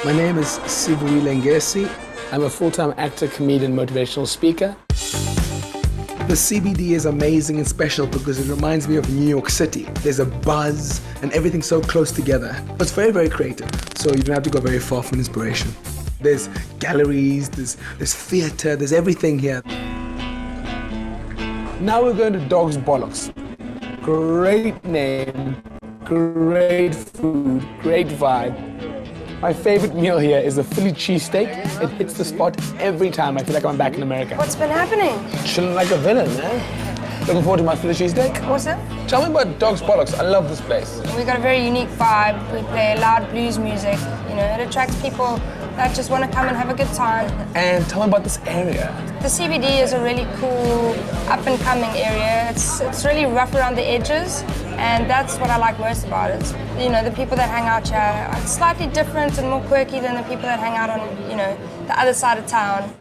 My name is Sivuile Ngesi. I'm a full-time actor, comedian, motivational speaker. The CBD is amazing and special because it reminds me of New York City. There's a buzz and everything's so close together. It's very, very creative, so you don't have to go very far for inspiration. There's galleries, there's theater, there's everything here. Now we're going to Dog's Bollocks. Great name, great food, great vibe. My favorite meal here is the Philly cheesesteak. It hits the spot every time. I feel like I'm back in America. What's been happening? Chilling like a villain, man. Looking forward to my Philly cheesesteak. What's it? Tell me about Dog's Bollocks. I love this place. We've got a very unique vibe. We play loud blues music. You know, it attracts people that just want to come and have a good time. And tell me about this area. The CBD is a really cool, up-and-coming area. It's really rough around the edges, and that's what I like most about it. You know, the people that hang out here are slightly different and more quirky than the people that hang out on, you know, the other side of town.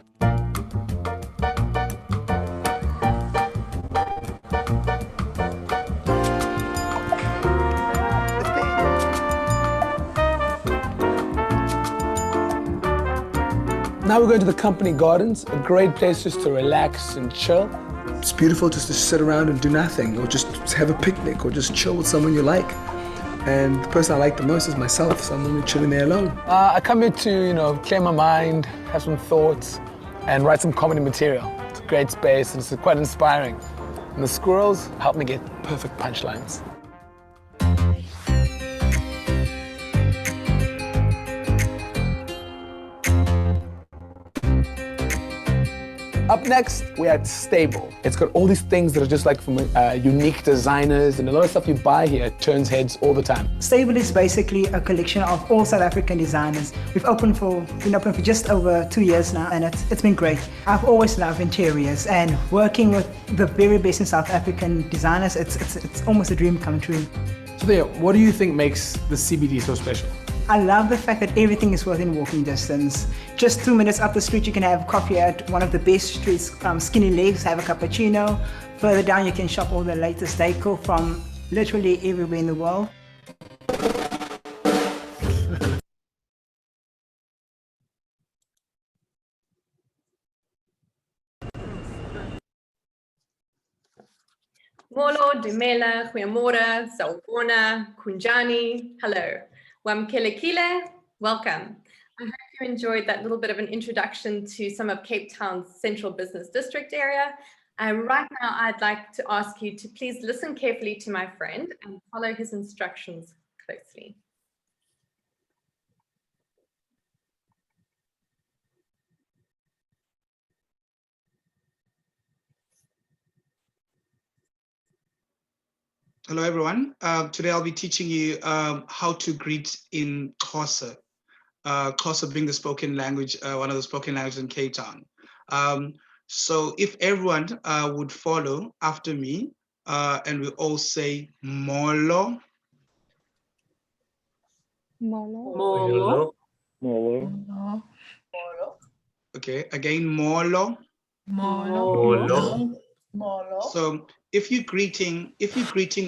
Now we're going to the Company Gardens, a great place just to relax and chill. It's beautiful just to sit around and do nothing, or just have a picnic, or just chill with someone you like. And the person I like the most is myself, so I'm only chilling there alone. I come here to, you know, clear my mind, have some thoughts, and write some comedy material. It's a great space, and it's quite inspiring. And the squirrels help me get perfect punchlines. Up next, we're at Stable. It's got all these things that are just like from unique designers, and a lot of stuff you buy here turns heads all the time. Stable is basically a collection of all South African designers. We've been open for just over 2 years now, and it's been great. I've always loved interiors, and working with the very best in South African designers, it's almost a dream come true. So there, what do you think makes the CBD so special? I love the fact that everything is within walking distance. Just 2 minutes up the street, you can have coffee at one of the best streets, Skinny Legs, have a cappuccino. Further down, you can shop all the latest decor from literally everywhere in the world. Molo, Dumela, Goeiemorgen, Sawubona, Kunjani, hello. Wamkelekile, welcome. I hope you enjoyed that little bit of an introduction to some of Cape Town's central business district area. Right now, I'd like to ask you to please listen carefully to my friend and follow his instructions closely. Hello, everyone. Today I'll be teaching you how to greet in Xhosa. Xhosa being the spoken language, one of the spoken languages in Cape Town. So if everyone would follow after me, and we all say Molo. Molo. Molo. Molo. Molo. Okay, again, Molo. Molo. Molo. Molo. So if you're greeting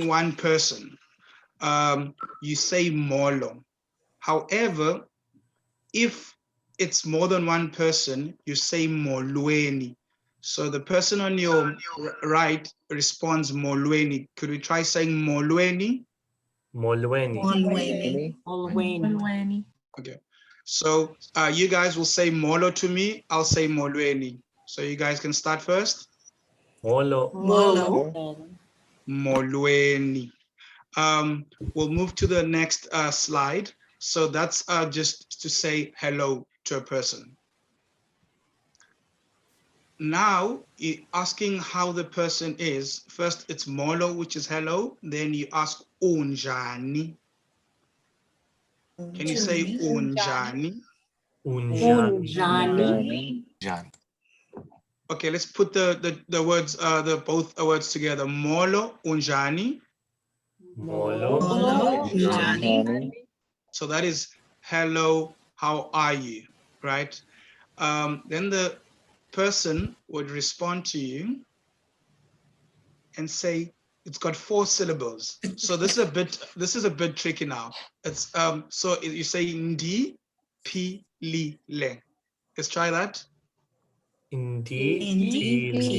one person, you say Molo. However, if it's more than one person, you say Molweni. So the person on your right responds Molweni. Could we try saying Molweni? Molweni. Molweni. Molweni. Okay. So you guys will say Molo to me. I'll say Molweni. So you guys can start first. Molo. Molo. Molweni. We'll move to the next slide. So that's just to say hello to a person. Now, asking how the person is, first it's Molo, which is hello. Then you ask Unjani. Can you say Unjani? Unjani. Okay, let's put the words, both words together. Molo, Unjani. Molo. Unjani. So that is hello, how are you, right? Then the person would respond to you and say, it's got 4 syllables. So this is a bit tricky now. It's so you say ndi, pilile. Let's try that. Ndipilile.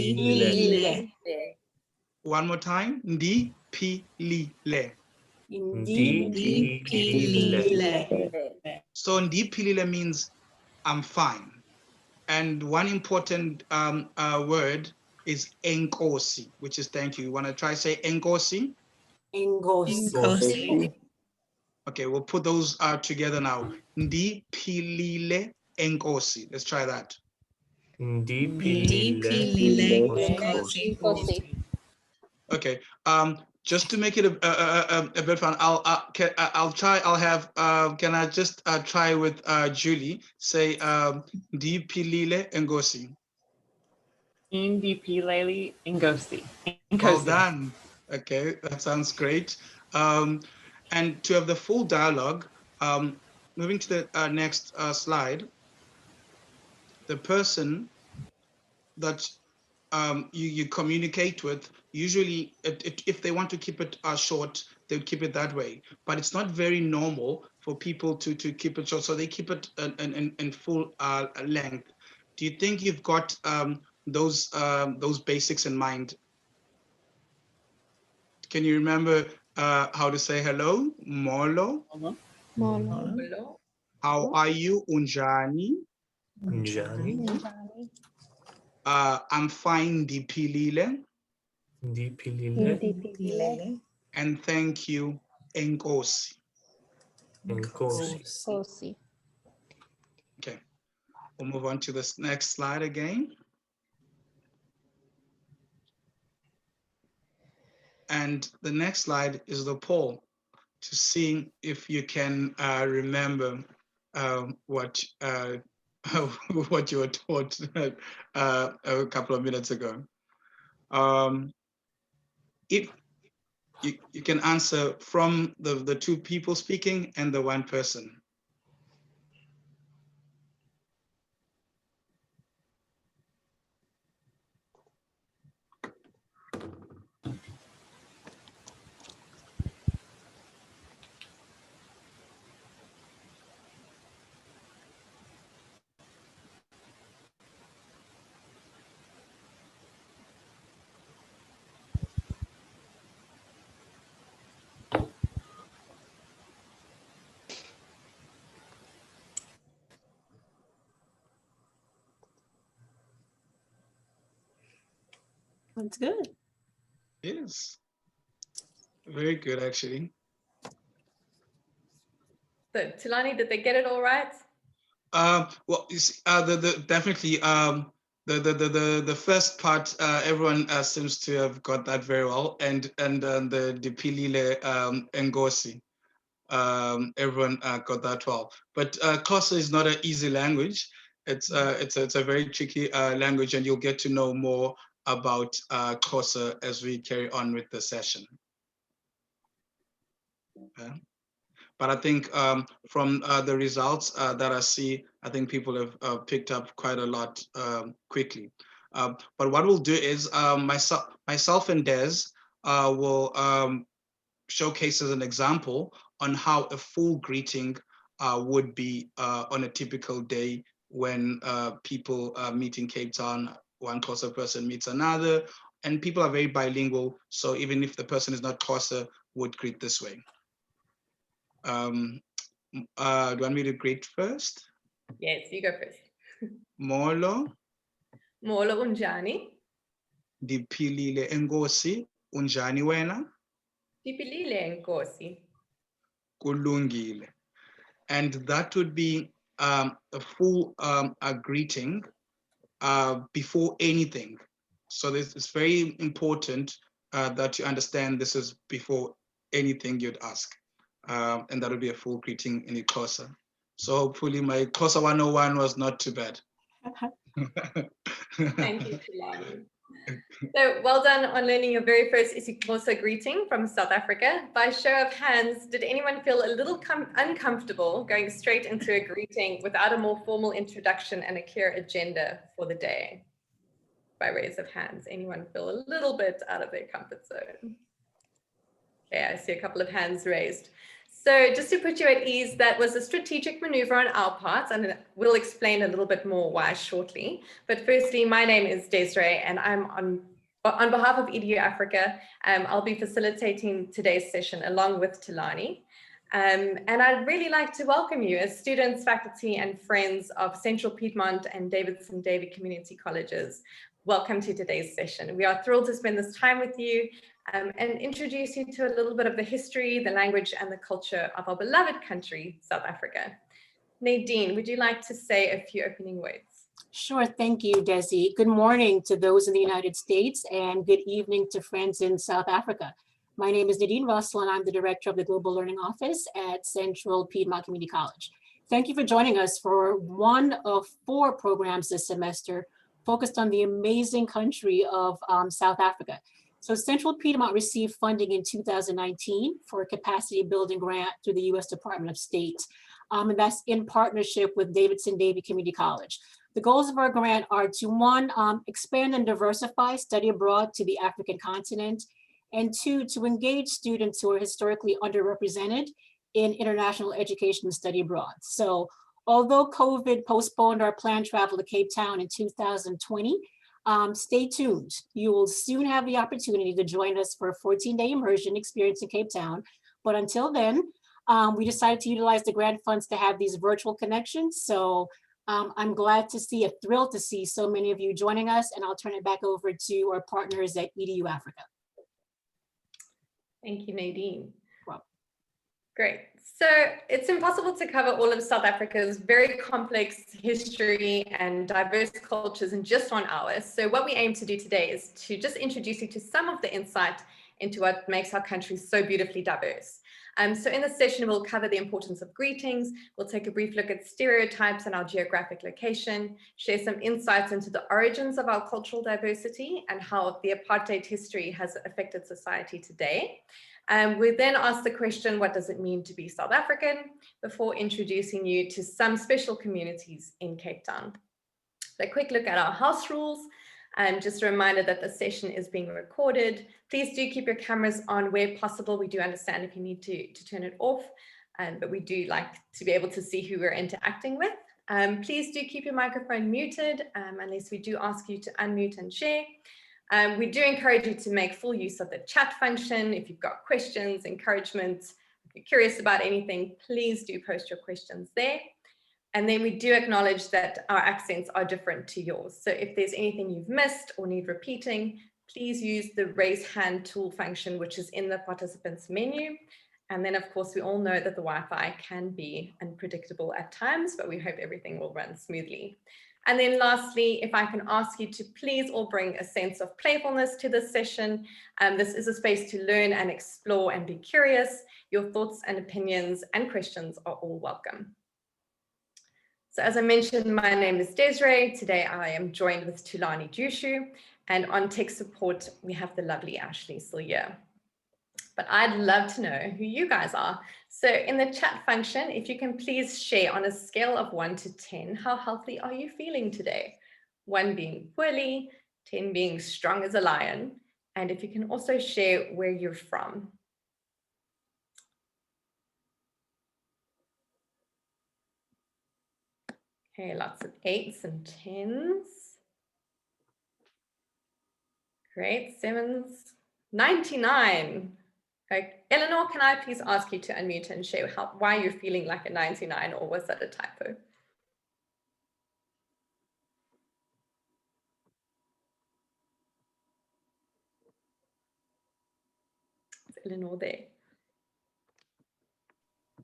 One more time. Ndipilile. Ndipilile. So ndipilile means I'm fine. And one important word is enkosi, which is thank you. You want to try say enkosi? Nkosi. Okay, we'll put those together now. Ndipilile enkosi. Let's try that. Ndipilile. Nkosi. Okay. Just to make it a bit fun, I'll try. I'll have. Can I just try with Julie? Say Ndipilile enkosi. Ndipilele Ngosi. Well done. Okay, that sounds great. And to have the full dialogue, moving to the next slide, the person that you communicate with, usually if they want to keep it short, they'll keep it that way. But it's not very normal for people to keep it short, so they keep it in full length. Do you think you've got those basics in mind? Can you remember how to say hello? Molo. Molo. How are you? Unjani. Njani. I'm fine. Dipilile. Ndipilile. And thank you. Enkosi. Nkosi. Okay. We'll move on to this next slide again. And the next slide is the poll to see if you can remember what what you were taught a couple of minutes ago. If you can answer from the two people speaking and the one person. That's good. Yes. Very good, actually. So Tulani, did they get it all right? Well, you see, definitely the first part, everyone seems to have got that very well, and the Dipilile Ngosi, everyone got that well. But Xhosa is not an easy language. It's a very tricky language, and you'll get to know more about Xhosa as we carry on with the session. Okay. But I think from the results that I see, I think people have picked up quite a lot quickly. But what we'll do is myself and Des will showcase as an example on how a full greeting would be on a typical day when people meet in Cape Town. One Xhosa person meets another, and people are very bilingual. So even if the person is not Xhosa, would greet this way. Do you want me to greet first? Yes, you go first. Molo, Molo unjani. Dipilile enkosi, unjani wena? Dipilile Nkosi. Kulungile. And that would be a full greeting before anything. So this is very important that you understand this is before anything you'd ask. And that would be a full greeting in Xhosa. So hopefully my Xhosa 101 was not too bad. Thank you, Tulani. So well done on learning your very first isiXhosa greeting from South Africa. By show of hands, did anyone feel a little uncomfortable going straight into a greeting without a more formal introduction and a clear agenda for the day? By raise of hands, anyone feel a little bit out of their comfort zone? Yeah, I see a couple of hands raised. So just to put you at ease, that was a strategic maneuver on our part, and we'll explain a little bit more why shortly. But firstly, my name is Desiree, and I'm on behalf of EDU Africa. I'll be facilitating today's session along with Tulani. And I'd really like to welcome you as students, faculty, and friends of Central Piedmont and Davidson-Davie Community Colleges. Welcome to today's session. We are thrilled to spend this time with you and introduce you to a little bit of the history, the language, and the culture of our beloved country, South Africa. Nadine, would you like to say a few opening words? Sure, thank you, Desi. Good morning to those in the United States and good evening to friends in South Africa. My name is Nadine Russell and I'm the Director of the Global Learning Office at Central Piedmont Community College. Thank you for joining us for one of 4 programs this semester focused on the amazing country of South Africa. So Central Piedmont received funding in 2019 for a capacity building grant through the U.S. Department of State, and that's in partnership with Davidson-Davie Community College. The goals of our grant are to 1, expand and diversify study abroad to the African continent, and 2, to engage students who are historically underrepresented in international education and study abroad. So although COVID postponed our planned travel to Cape Town in 2020, stay tuned. You will soon have the opportunity to join us for a 14-day immersion experience in Cape Town. But until then, we decided to utilize the grant funds to have these virtual connections. So I'm thrilled to see so many of you joining us, and I'll turn it back over to our partners at EDU Africa. Thank you, Nadine. Well, great. So it's impossible to cover all of South Africa's very complex history and diverse cultures in just 1 hour. So what we aim to do today is to just introduce you to some of the insight into what makes our country so beautifully diverse. So in this session, we'll cover the importance of greetings. We'll take a brief look at stereotypes and our geographic location, share some insights into the origins of our cultural diversity and how the apartheid history has affected society today. We then ask the question, what does it mean to be South African, before introducing you to some special communities in Cape Town. So a quick look at our house rules. Just a reminder that the session is being recorded. Please do keep your cameras on where possible. We do understand if you need to turn it off, but we do like to be able to see who we're interacting with. Please do keep your microphone muted unless we do ask you to unmute and share. We do encourage you to make full use of the chat function. If you've got questions, encouragement, if you're curious about anything, please do post your questions there. And then we do acknowledge that our accents are different to yours. So if there's anything you've missed or need repeating, please use the raise hand tool function, which is in the participants menu. And then of course, we all know that the Wi-Fi can be unpredictable at times, but we hope everything will run smoothly. And then lastly, if I can ask you to please all bring a sense of playfulness to this session. This is a space to learn and explore and be curious. Your thoughts and opinions and questions are all welcome. So as I mentioned, my name is Desiree. Today I am joined with Tulani Jushu, and on tech support, we have the lovely Ashley Sillier. But I'd love to know who you guys are. So in the chat function, if you can please share on a scale of 1 to 10, how healthy are you feeling today? 1 being poorly, 10 being strong as a lion. And if you can also share where you're from. Okay, lots of 8s and 10s. Great, 7s, 99. Okay. Eleanor, can I please ask you to unmute and share why you're feeling like a 99, or was that a typo? Is Eleanor there?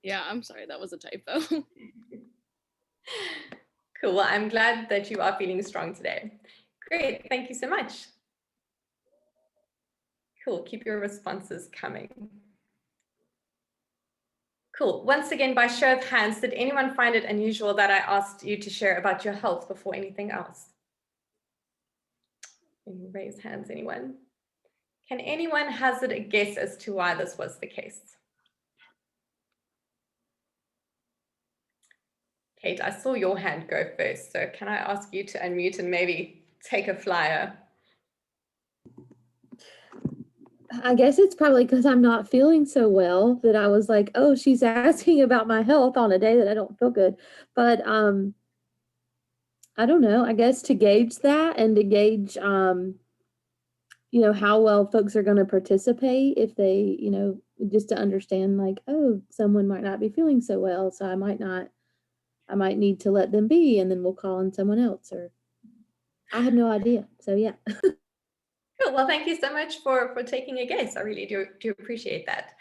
Yeah, I'm sorry, that was a typo. Cool, well, I'm glad that you are feeling strong today. Great, thank you so much. Cool, keep your responses coming. Cool, once again, by show of hands, did anyone find it unusual that I asked you to share about your health before anything else? Can you raise hands, anyone? Can anyone hazard a guess as to why this was the case? Kate, I saw your hand go first, so can I ask you to unmute and maybe take a flyer? I guess it's probably because I'm not feeling so well that I was like, oh, she's asking about my health on a day that I don't feel good. But I don't know. I guess to gauge that and to gauge you know, how well folks are going to participate if they, you know, just to understand like, oh, someone might not be feeling so well, so I might need to let them be and then we'll call on someone else or I have no idea. So yeah. Cool. Well, thank you so much for taking a guess. I really do appreciate that.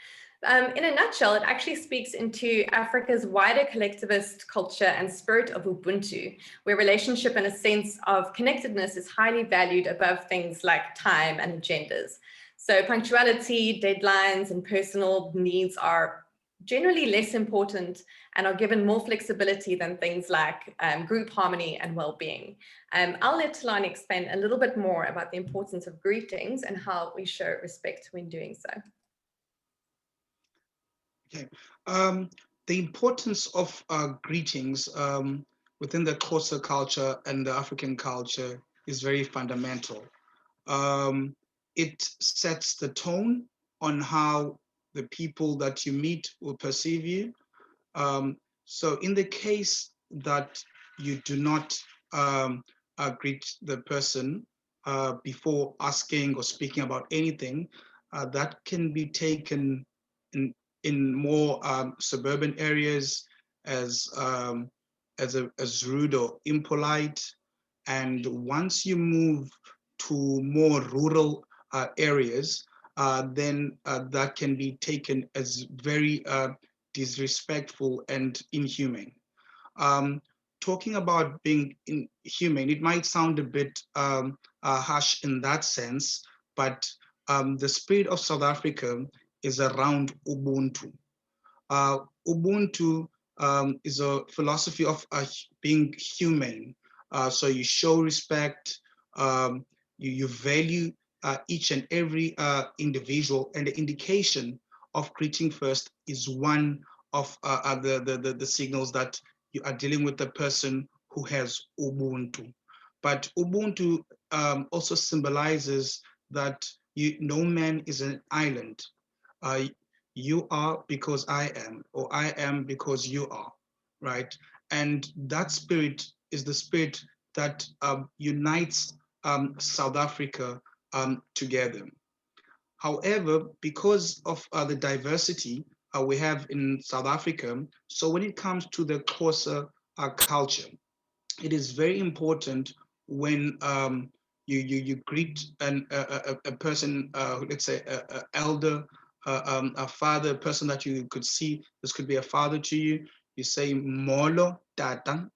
In a nutshell, it actually speaks into Africa's wider collectivist culture and spirit of Ubuntu, where relationship and a sense of connectedness is highly valued above things like time and agendas. So punctuality, deadlines, and personal needs are generally less important and are given more flexibility than things like group harmony and well-being. I'll let Talani explain a little bit more about the importance of greetings and how we show respect when doing so. Okay. The importance of greetings within the Xhosa culture and the African culture is very fundamental. It sets the tone on how the people that you meet will perceive you. So in the case that you do not greet the person before asking or speaking about anything, that can be taken in more suburban areas as rude or impolite. And once you move to more rural areas, then that can be taken as very disrespectful and inhumane. Talking about being inhumane, it might sound a bit harsh in that sense, but the spirit of South Africa is around Ubuntu. Ubuntu is a philosophy of being humane. So you show respect, you value each and every individual, and the indication of greeting first is one of the signals that you are dealing with the person who has Ubuntu. But Ubuntu also symbolizes that no man is an island. You are because I am, or I am because you are, right? And that spirit is the spirit that unites South Africa together. However, because of the diversity we have in South Africa, so when it comes to the Xhosa culture, it is very important when you greet a person, let's say a elder, a father, a person that you could see, this could be a father to you, you say molo tata,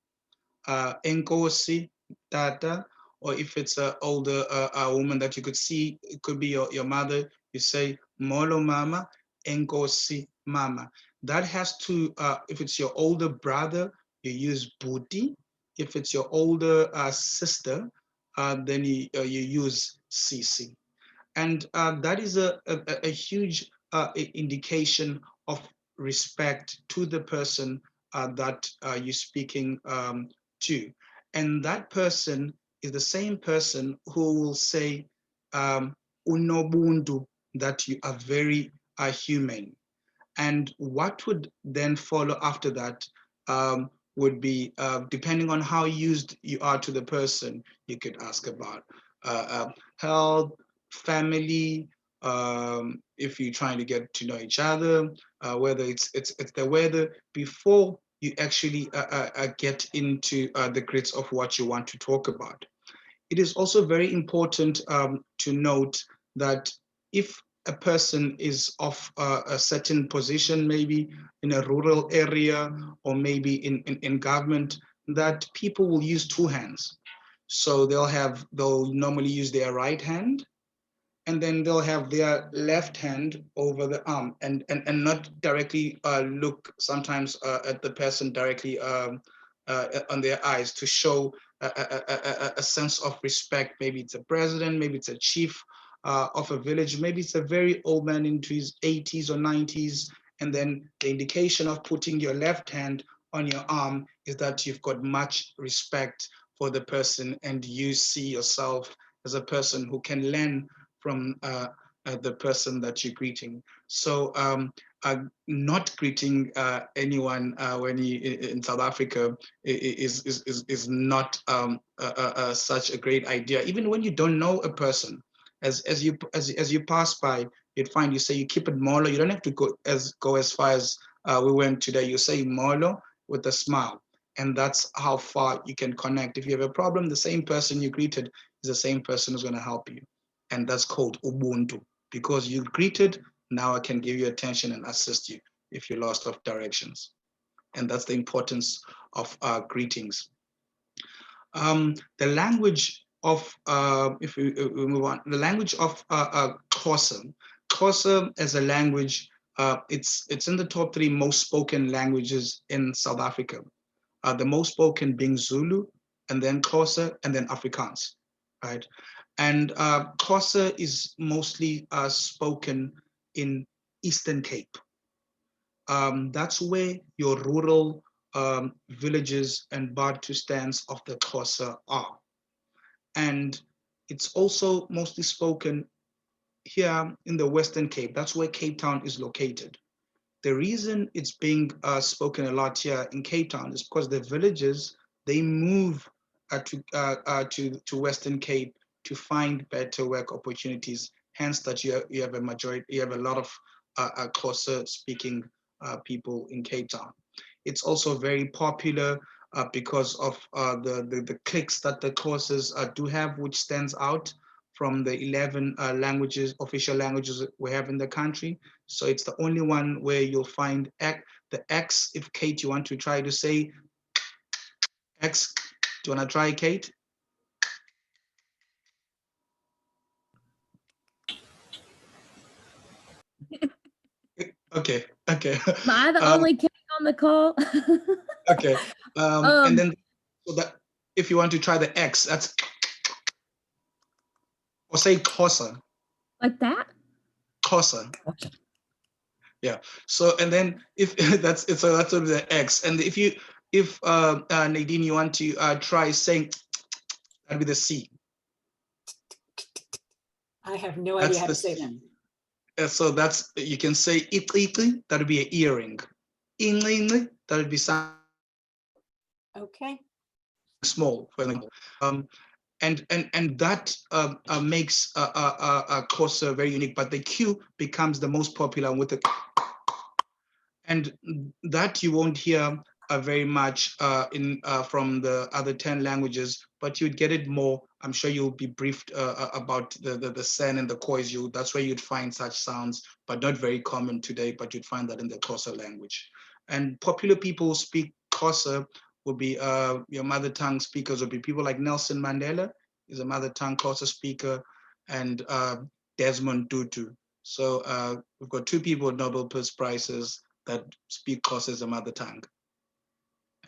enkosi tata, or if it's an older a woman that you could see, it could be your mother, you say molo mama, enkosi mama. That has to, if it's your older brother, you use buti. If it's your older sister, then you use sisi. And that is a huge indication of respect to the person that you're speaking to. And that person is the same person who will say, unobuntu, that you are very humane. And what would then follow after that would be, depending on how used you are to the person, you could ask about health, family, if you're trying to get to know each other, whether it's the weather, before you actually get into the grits of what you want to talk about. It is also very important to note that if a person is of a certain position, maybe in a rural area or maybe in government, that people will use two hands. So they'll normally use their right hand, and then they'll have their left hand over the arm and not directly look sometimes at the person directly on their eyes to show a sense of respect. Maybe it's a president, maybe it's a chief of a village, maybe it's a very old man into his 80s or 90s. And then the indication of putting your left hand on your arm is that you've got much respect for the person and you see yourself as a person who can learn from the person that you're greeting. So not greeting anyone when you in South Africa is not such a great idea. Even when you don't know a person, as you pass by, you'd find you say you keep it molo. You don't have to go as far as we went today. You say molo with a smile, and that's how far you can connect. If you have a problem, the same person you greeted is the same person who's going to help you, and that's called ubuntu. Because you greeted, now I can give you attention and assist you if you're lost of directions. And that's the importance of greetings. The language of, if we move on, the language of Xhosa. Xhosa as a language, it's in the top 3 most spoken languages in South Africa. The most spoken being Zulu, and then Xhosa, and then Afrikaans, right? And Xhosa is mostly spoken in Eastern Cape. That's where your rural villages and Bantu stands of the Xhosa are. And it's also mostly spoken here in the Western Cape. That's where Cape Town is located. The reason it's being spoken a lot here in Cape Town is because the villages, they move to Western Cape to find better work opportunities. Hence, that you have a lot of Xhosa speaking people in Cape Town. It's also very popular because of the cliques that the courses do have, which stands out from the 11 official languages we have in the country. So it's the only one where you'll find the X. If Kate, you want to try to say X, do you want to try, Kate? Okay. Am I the only Kate on the call? Okay. And then so that if you want to try the X, that's, or say Xhosa. Like that? Xhosa. Yeah. So and then if that's the X, and if Nadine, you want to try saying, that'd be the C. I have no idea how to say that. So that's, you can say itli, that would be an earring. Inli, that would be something Okay. small, for example. And that makes a Xhosa very unique, but the Q becomes the most popular with the, and that you won't hear very much from the other 10 languages, but you'd get it more. I'm sure you'll be briefed about the sen and the kois. That's where you'd find such sounds, but not very common today, but you'd find that in the Xhosa language. And popular people who speak Xhosa will be your mother tongue speakers will be people like Nelson Mandela is a mother tongue Xhosa speaker, and Desmond Tutu. So we've got 2 people with Nobel Peace Prizes that speak Xhosa as a mother tongue.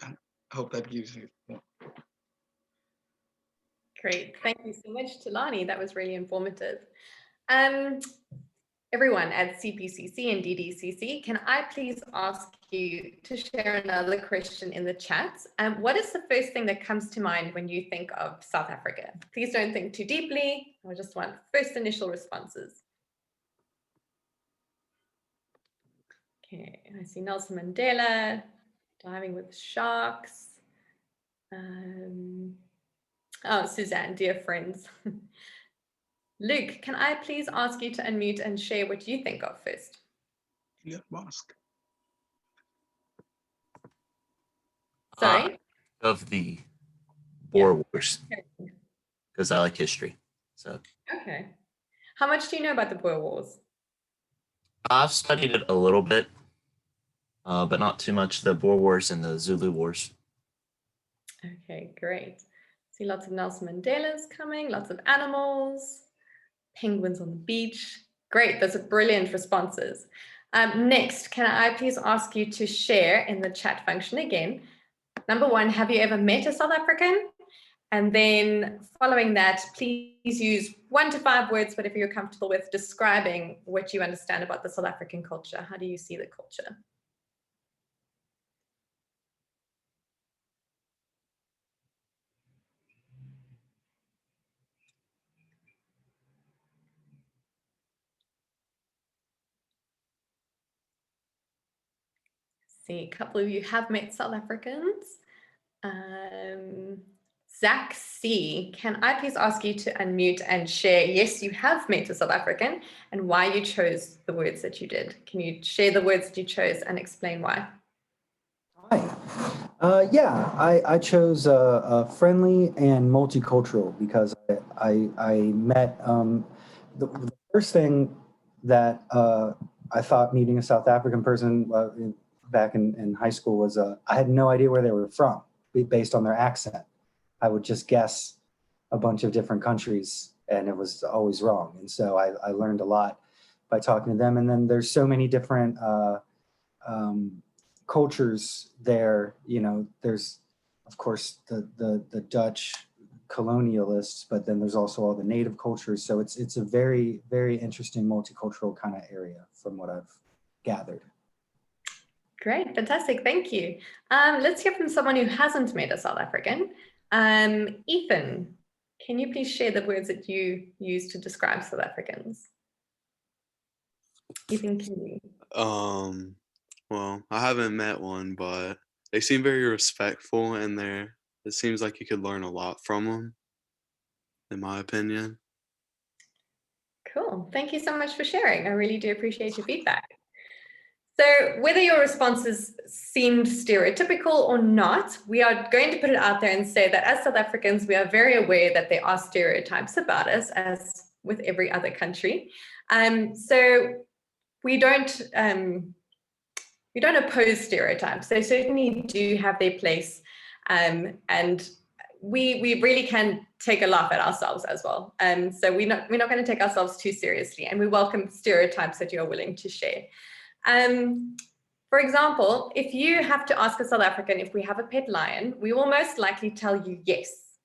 And I hope that gives you more. Great, thank you so much, Tilani. That was really informative. Everyone at CPCC and DDCC, can I please ask you to share another question in the chat? What is the first thing that comes to mind when you think of South Africa? Please don't think too deeply. I just want first initial responses. Okay, I see Nelson Mandela, diving with sharks. Oh, Suzanne, dear friends. Luke, can I please ask you to unmute and share what you think of first? Yeah, mask. Sorry? Of the Boer Wars, because I like history. So. Okay. How much do you know about the Boer Wars? I've studied it a little bit, but not too much. The Boer Wars and the Zulu Wars. Okay, great. See lots of Nelson Mandelas coming, lots of animals, penguins on the beach. Great, those are brilliant responses. Next, can I please ask you to share in the chat function again? Number 1, have you ever met a South African? And then following that, please use 1 to 5 words, whatever you're comfortable with, describing what you understand about the South African culture. How do you see the culture? See, a couple of you have met South Africans. Zach C, can I please ask you to unmute and share, yes, you have met a South African and why you chose the words that you did. Can you share the words that you chose and explain why? Hi. Yeah, I chose friendly and multicultural because I met the first thing that I thought meeting a South African person back in high school was I had no idea where they were from based on their accent. I would just guess a bunch of different countries and it was always wrong. And so I learned a lot by talking to them. And then there's so many different cultures there. You know, there's of course the Dutch colonialists, but then there's also all the native cultures. So it's a very, very interesting multicultural kind of area from what I've gathered. Great, fantastic, thank you. Let's hear from someone who hasn't met a South African. Ethan, can you please share the words that you use to describe South Africans? Ethan, can you? Well, I haven't met one, but they seem very respectful and it seems like you could learn a lot from them, in my opinion. Cool, thank you so much for sharing. I really do appreciate your feedback. So whether your responses seemed stereotypical or not, we are going to put it out there and say that as South Africans, we are very aware that there are stereotypes about us, as with every other country. So we don't oppose stereotypes. They certainly do have their place, and we really can take a laugh at ourselves as well. So we're not going to take ourselves too seriously, and we welcome stereotypes that you're willing to share. For example, if you have to ask a South African if we have a pet lion, we will most likely tell you yes,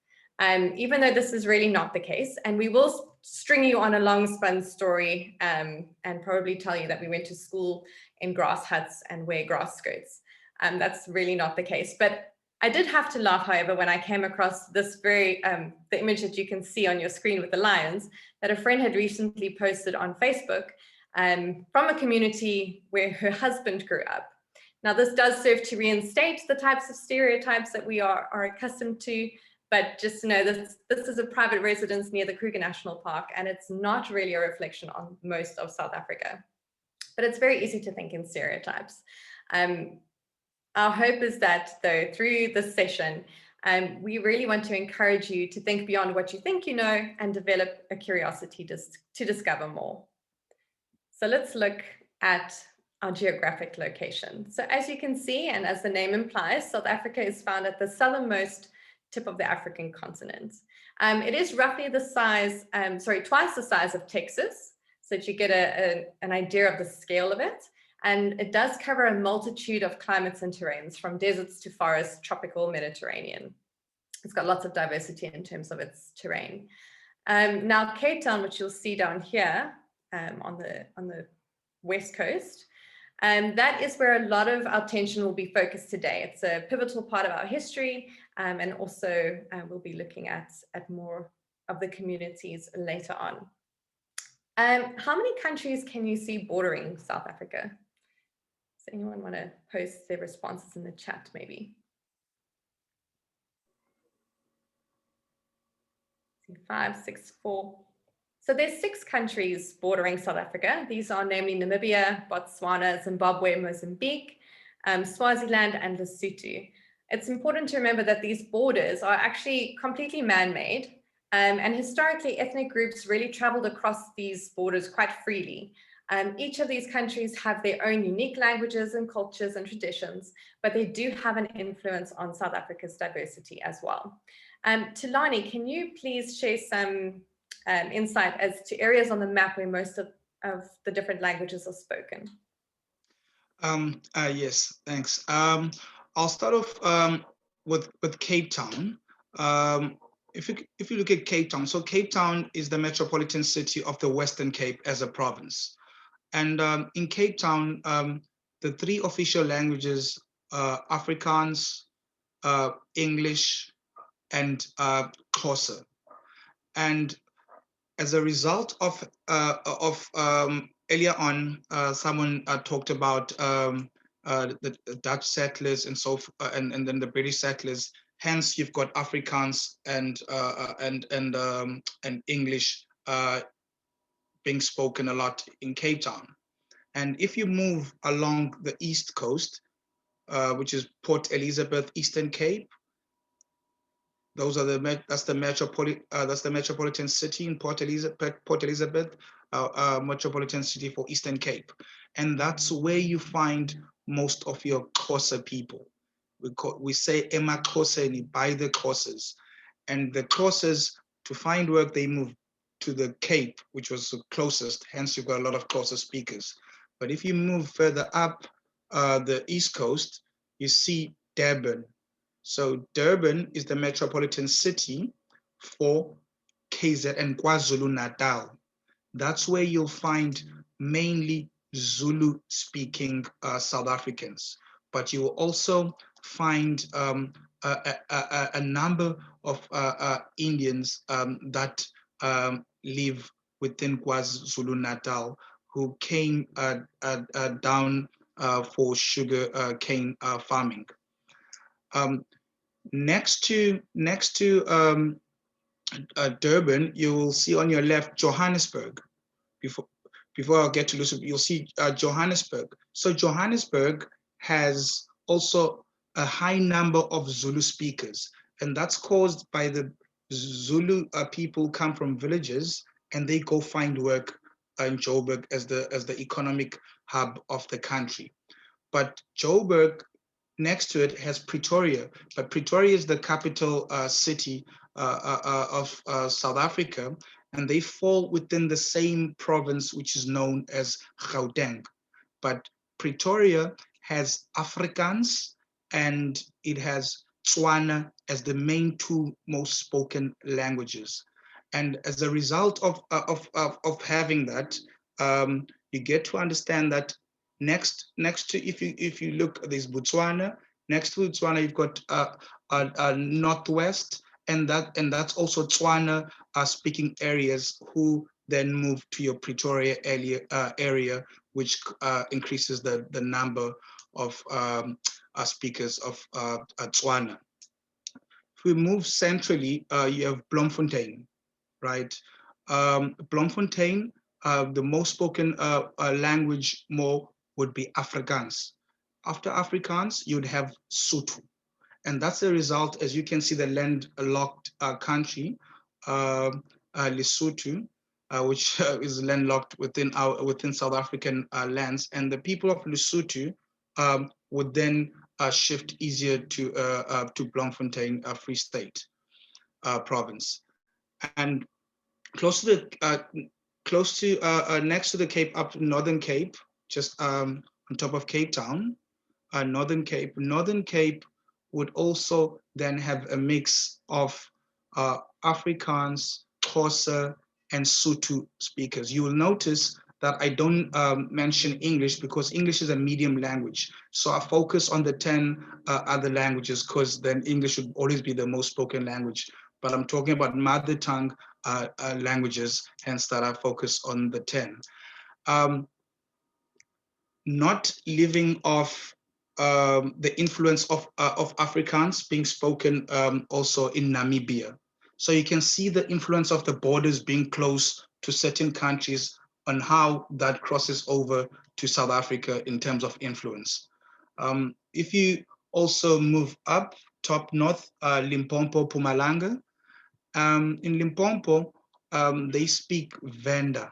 even though this is really not the case. And we will string you on a long spun story and probably tell you that we went to school in grass huts and wear grass skirts. That's really not the case. But I did have to laugh, however, when I came across this the image that you can see on your screen with the lions that a friend had recently posted on Facebook from a community where her husband grew up. Now, this does serve to reinstate the types of stereotypes that we are accustomed to, but just to know this is a private residence near the Kruger National Park, and it's not really a reflection on most of South Africa. But it's very easy to think in stereotypes. Our hope is that, though, through this session, we really want to encourage you to think beyond what you think you know and develop a curiosity to discover more. So let's look at our geographic location. So as you can see, and as the name implies, South Africa is found at the southernmost tip of the African continent. It is roughly the size, twice the size of Texas, so that you get an idea of the scale of it. And it does cover a multitude of climates and terrains, from deserts to forests, tropical, Mediterranean. It's got lots of diversity in terms of its terrain. Now, Cape Town, which you'll see down here on the west coast, that is where a lot of our attention will be focused today. It's a pivotal part of our history, and also we'll be looking at more of the communities later on. How many countries can you see bordering South Africa? Does anyone want to post their responses in the chat, maybe? 5, 6, 4. So there's 6 countries bordering South Africa. These are namely Namibia, Botswana, Zimbabwe, Mozambique, Swaziland, and Lesotho. It's important to remember that these borders are actually completely man-made, and historically ethnic groups really traveled across these borders quite freely. Each of these countries have their own unique languages and cultures and traditions, but they do have an influence on South Africa's diversity as well. Tulani, can you please share some insight as to areas on the map where most of the different languages are spoken? Yes, thanks. I'll start off with Cape Town. If you look at Cape Town, so Cape Town is the metropolitan city of the Western Cape as a province. And in Cape Town, the 3 official languages are Afrikaans, English, and Xhosa. And as a result of earlier on, someone talked about the Dutch settlers and and then the British settlers. Hence, you've got Afrikaans and English being spoken a lot in Cape Town. And if you move along the East Coast, which is Port Elizabeth, Eastern Cape, that's the metropolitan city in Port Elizabeth, metropolitan city for Eastern Cape, and that's where you find most of your Xhosa people. We say Emaxhoseni, by the Xhosas, and the Xhosas, to find work, they move to the Cape, which was the closest. Hence, you've got a lot of Xhosa speakers. But if you move further up the East Coast, you see Durban. So Durban is the metropolitan city for KZ and KwaZulu-Natal. That's where you'll find mainly Zulu-speaking South Africans, but you will also find a number of Indians that live within KwaZulu-Natal who came down for sugar cane farming. Next to Durban, you will see on your left Johannesburg. Before I get to Lucy, you'll see Johannesburg. So Johannesburg has also a high number of Zulu speakers, and that's caused by the Zulu people come from villages and they go find work in Joburg as the economic hub of the country. But Joburg, next to it, has Pretoria, but Pretoria is the capital city of South Africa, and they fall within the same province which is known as Gauteng. But Pretoria has Afrikaans and it has Tswana as the main two most spoken languages. And as a result of having that, you get to understand that next to, if you look, there's Botswana. Next to Botswana, you've got Northwest, and that's also Tswana speaking areas who then move to your Pretoria area, which increases the number of speakers of Tswana. If we move centrally, you have Bloemfontein, right? Bloemfontein, the most spoken language more would be Afrikaans. After Afrikaans, you'd have Sotho. And that's the result, as you can see, the landlocked country, Lesotho, which is landlocked within South African lands. And the people of Lesotho would then shift easier to Bloemfontein, Free State province. And close to next to the Cape, up Northern Cape, just on top of Cape Town, Northern Cape would also then have a mix of Afrikaans, Xhosa, and Sotho speakers. You will notice that I don't mention English because English is a medium language. So I focus on the 10 other languages because then English should always be the most spoken language. But I'm talking about mother tongue languages, hence that I focus on the 10. Not living off the influence of Afrikaans being spoken also in Namibia. So you can see the influence of the borders being close to certain countries on how that crosses over to South Africa in terms of influence. If you also move up, top north, Limpopo, Mpumalanga, in Limpopo, they speak Venda,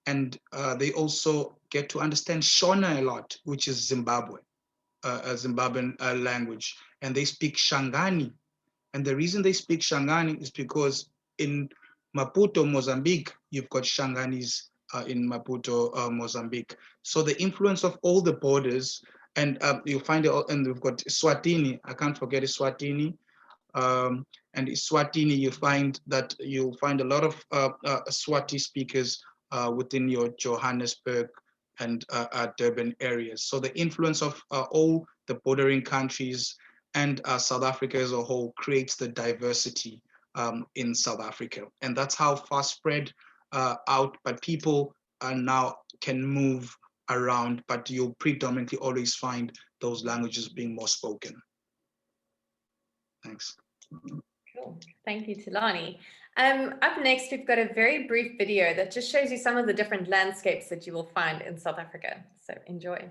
and they also get to understand Shona a lot, which is Zimbabwe, a Zimbabwean language, and they speak Shangani. And the reason they speak Shangani is because in Maputo, Mozambique, you've got Shanganis in Maputo, Mozambique. So the influence of all the borders, and you'll find it, and we've got Swatini, I can't forget Swatini. And Swatini, you'll find a lot of Swati speakers within your Johannesburg and Durban areas. So the influence of all the bordering countries and South Africa as a whole creates the diversity in South Africa. And that's how far spread out, but people now can move around, but you'll predominantly always find those languages being more spoken. Thanks. Cool. Thank you, Tilani. Up next, we've got a very brief video that just shows you some of the different landscapes that you will find in South Africa. So enjoy.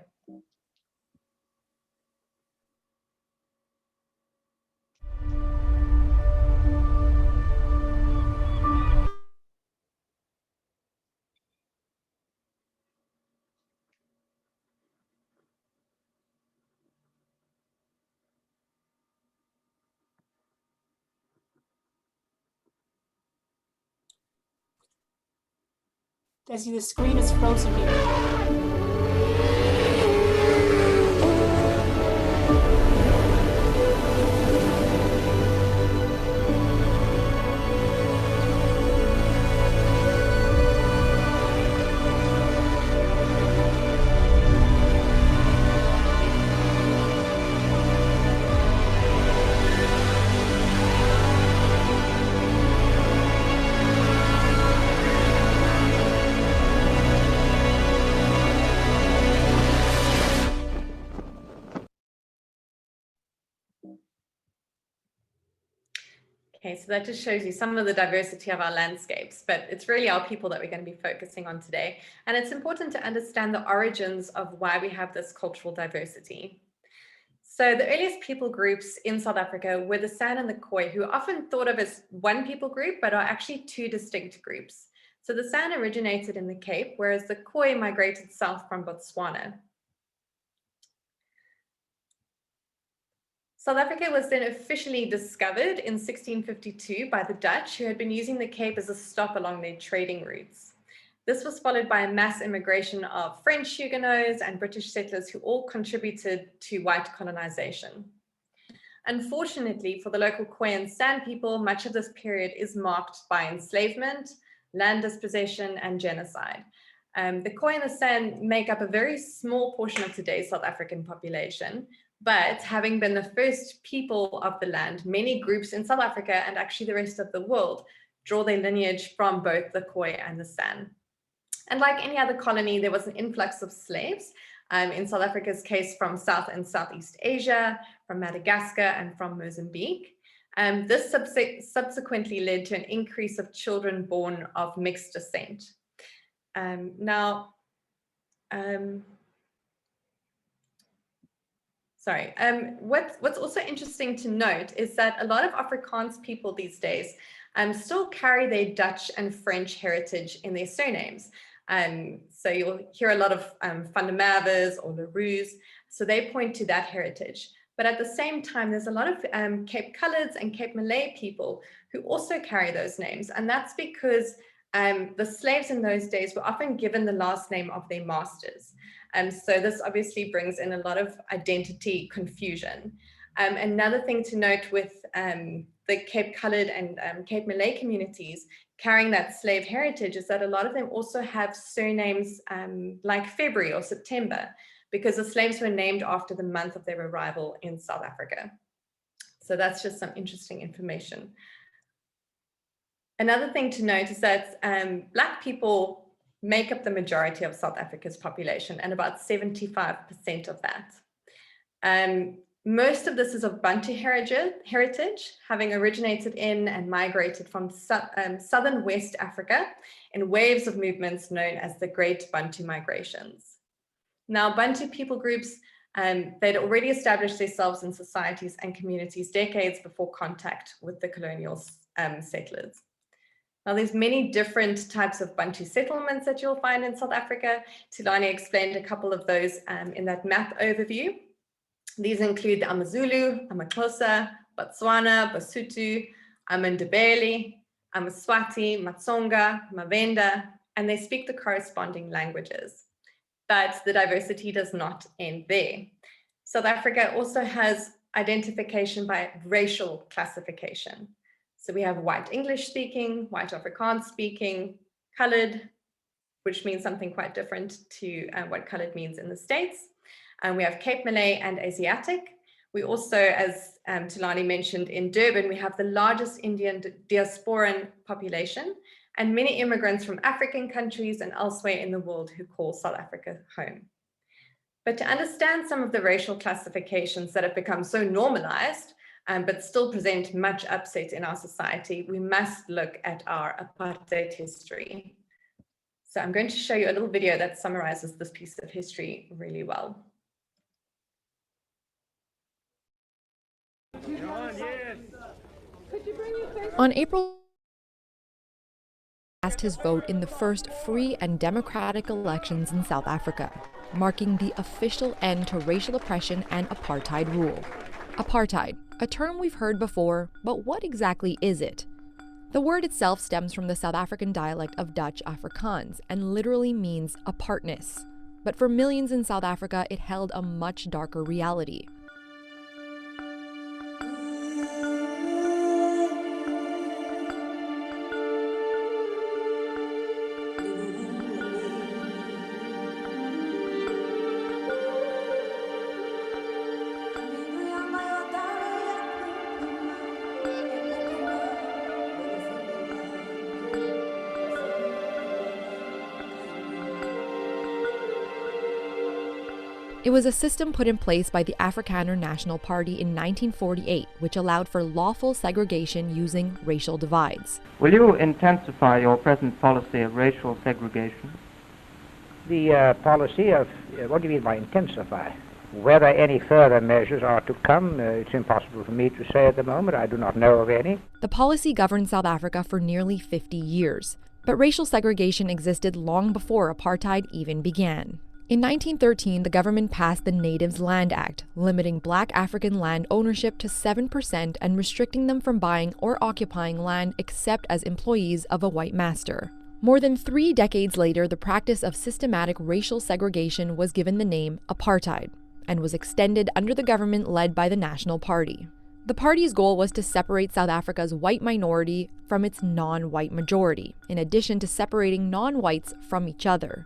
Desi, the screen is frozen here. Okay, so that just shows you some of the diversity of our landscapes, but it's really our people that we're going to be focusing on today. And it's important to understand the origins of why we have this cultural diversity. So the earliest people groups in South Africa were the San and the Khoi, who are often thought of as one people group, but are actually two distinct groups. So the San originated in the Cape, whereas the Khoi migrated south from Botswana. South Africa was then officially discovered in 1652 by the Dutch, who had been using the Cape as a stop along their trading routes. This was followed by a mass immigration of French Huguenots and British settlers who all contributed to white colonization. Unfortunately for the local Khoi and San people, much of this period is marked by enslavement, land dispossession, and genocide. The Khoi and the San make up a very small portion of today's South African population, but having been the first people of the land, many groups in South Africa and actually the rest of the world draw their lineage from both the Khoi and the San. And like any other colony, there was an influx of slaves, in South Africa's case from South and Southeast Asia, from Madagascar, and from Mozambique. This subsequently led to an increase of children born of mixed descent. What's also interesting to note is that a lot of Afrikaans people these days still carry their Dutch and French heritage in their surnames. So you'll hear a lot of Van der Merwes or Leroux, so they point to that heritage. But at the same time, there's a lot of Cape Coloureds and Cape Malay people who also carry those names. And that's because the slaves in those days were often given the last name of their masters. So this obviously brings in a lot of identity confusion. Another thing to note with the Cape Coloured and Cape Malay communities carrying that slave heritage is that a lot of them also have surnames like February or September, because the slaves were named after the month of their arrival in South Africa. So that's just some interesting information. Another thing to note is that Black people make up the majority of South Africa's population, and about 75% of that. Most of this is of Bantu heritage, having originated in and migrated from southern West Africa in waves of movements known as the Great Bantu Migrations. Now, Bantu people groups, they'd already established themselves in societies and communities decades before contact with the colonial settlers. Now, there's many different types of Bantu settlements that you'll find in South Africa. Tilani explained a couple of those in that map overview. These include the AmaZulu, AmaXhosa, Botswana, Basotho, AmaNdebele, AmaSwati, Matsonga, Mavenda, and they speak the corresponding languages. But the diversity does not end there. South Africa also has identification by racial classification. So we have white English speaking, white Afrikaans speaking, colored, which means something quite different to what colored means in the States. And we have Cape Malay and Asiatic. We also, as Tilani mentioned, in Durban, we have the largest Indian diasporan population, and many immigrants from African countries and elsewhere in the world who call South Africa home. But to understand some of the racial classifications that have become so normalized, but still present much upset in our society, we must look at our apartheid history. So I'm going to show you a little video that summarizes this piece of history really well. On April, cast his vote in the first free and democratic elections in South Africa, marking the official end to racial oppression and apartheid rule. Apartheid, a term we've heard before, but what exactly is it? The word itself stems from the South African dialect of Dutch Afrikaans and literally means apartness. But for millions in South Africa, it held a much darker reality. It was a system put in place by the Afrikaner National Party in 1948, which allowed for lawful segregation using racial divides. Will you intensify your present policy of racial segregation? The policy of, what do you mean by intensify? Whether any further measures are to come, it's impossible for me to say at the moment. I do not know of any. The policy governed South Africa for nearly 50 years, but racial segregation existed long before apartheid even began. In 1913, the government passed the Natives Land Act, limiting Black African land ownership to 7% and restricting them from buying or occupying land except as employees of a white master. More than 3 decades later, the practice of systematic racial segregation was given the name apartheid and was extended under the government led by the National Party. The party's goal was to separate South Africa's white minority from its non-white majority, in addition to separating non-whites from each other.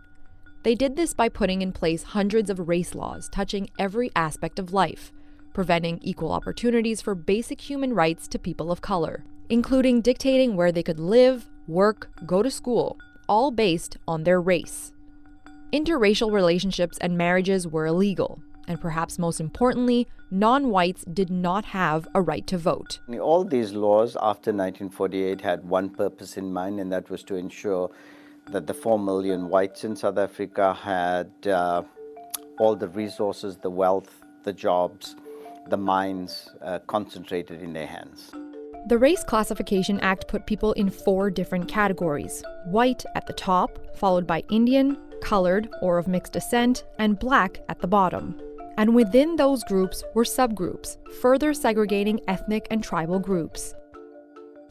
They did this by putting in place hundreds of race laws touching every aspect of life, preventing equal opportunities for basic human rights to people of color, including dictating where they could live, work, go to school, all based on their race. Interracial relationships and marriages were illegal, and perhaps most importantly, non-whites did not have a right to vote. All these laws after 1948 had one purpose in mind, and that was to ensure that the 4 million whites in South Africa had all the resources, the wealth, the jobs, the mines concentrated in their hands. The Race Classification Act put people in 4 different categories: white at the top, followed by Indian, colored or of mixed descent, and black at the bottom. And within those groups were subgroups, further segregating ethnic and tribal groups.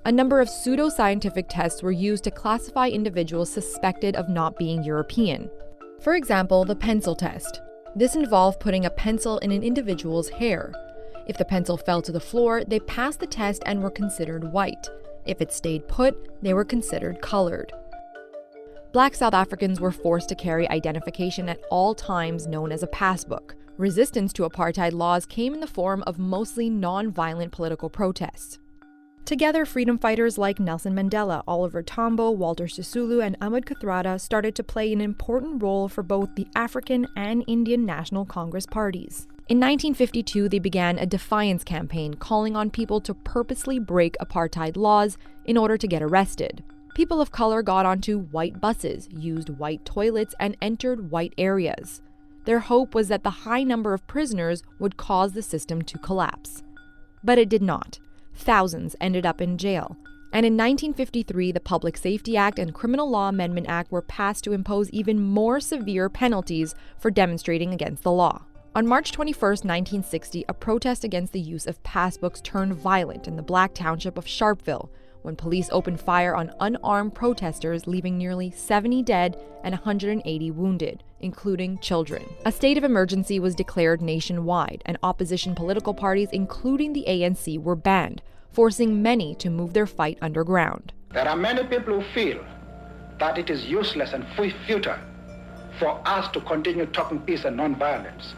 A number of pseudoscientific tests were used to classify individuals suspected of not being European. For example, the pencil test. This involved putting a pencil in an individual's hair. If the pencil fell to the floor, they passed the test and were considered white. If it stayed put, they were considered colored. Black South Africans were forced to carry identification at all times known as a passbook. Resistance to apartheid laws came in the form of mostly non-violent political protests. Together, freedom fighters like Nelson Mandela, Oliver Tambo, Walter Sisulu, and Ahmed Kathrada started to play an important role for both the African and Indian National Congress parties. In 1952, they began a defiance campaign calling on people to purposely break apartheid laws in order to get arrested. People of color got onto white buses, used white toilets, and entered white areas. Their hope was that the high number of prisoners would cause the system to collapse. But it did not. Thousands ended up in jail. And in 1953, the Public Safety Act and Criminal Law Amendment Act were passed to impose even more severe penalties for demonstrating against the law. On March 21, 1960, a protest against the use of passbooks turned violent in the black township of Sharpeville, when police opened fire on unarmed protesters, leaving nearly 70 dead and 180 wounded, including children. A state of emergency was declared nationwide, and opposition political parties, including the ANC, were banned, forcing many to move their fight underground. There are many people who feel that it is useless and futile for us to continue talking peace and non-violence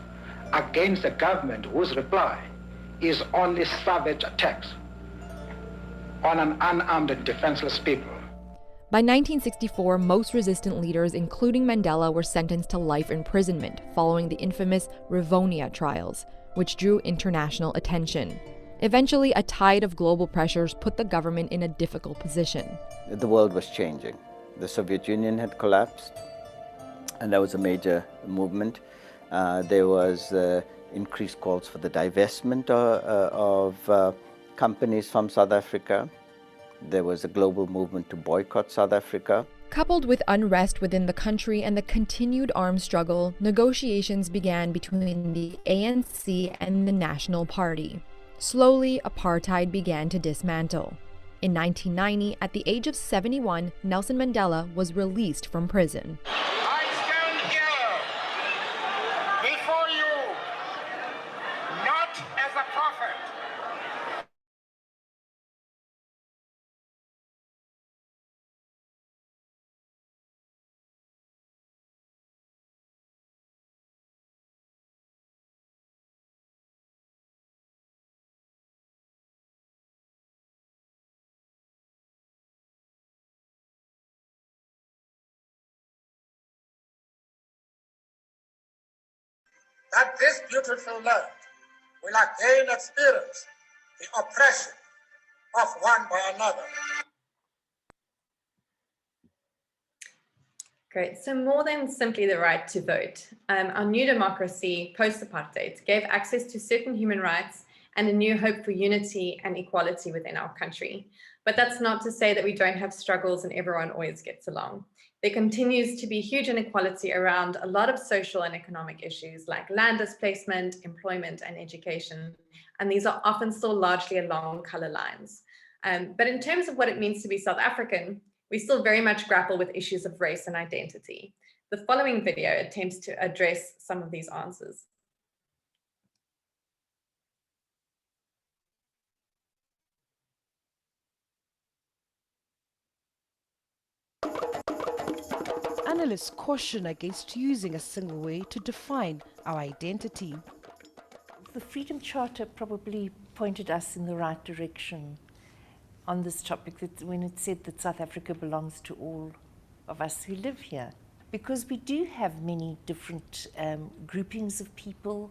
against a government whose reply is only savage attacks on an unarmed and defenseless people. By 1964, most resistant leaders, including Mandela, were sentenced to life imprisonment following the infamous Rivonia trials, which drew international attention. Eventually, a tide of global pressures put the government in a difficult position. The world was changing. The Soviet Union had collapsed, and that was a major movement. There was increased calls for the divestment of companies from South Africa. There was a global movement to boycott South Africa. Coupled with unrest within the country and the continued armed struggle, negotiations began between the ANC and the National Party. Slowly, apartheid began to dismantle. In 1990, at the age of 71, Nelson Mandela was released from prison. I stand here before you not as a prophet, that this beautiful land will again experience the oppression of one by another. Great. So more than simply the right to vote, our new democracy post-apartheid gave access to certain human rights and a new hope for unity and equality within our country. But that's not to say that we don't have struggles and everyone always gets along. There continues to be huge inequality around a lot of social and economic issues like land displacement, employment, and education. And these are often still largely along color lines. But in terms of what it means to be South African, we still very much grapple with issues of race and identity. The following video attempts to address some of these answers. Analysts caution against using a single way to define our identity. The Freedom Charter probably pointed us in the right direction on this topic, that when it said that South Africa belongs to all of us who live here. Because we do have many different groupings of people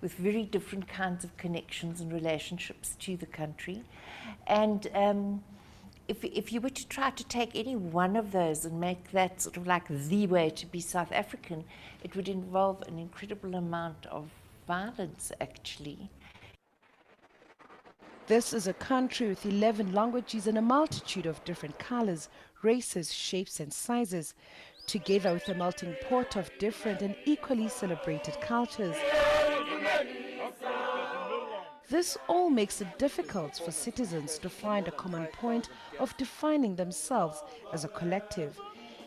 with very different kinds of connections and relationships to the country. And if you were to try to take any one of those and make that sort of like the way to be South African, it would involve an incredible amount of violence, actually. This is a country with 11 languages and a multitude of different colors, races, shapes, and sizes, together with a melting pot of different and equally celebrated cultures. This all makes it difficult for citizens to find a common point of defining themselves as a collective.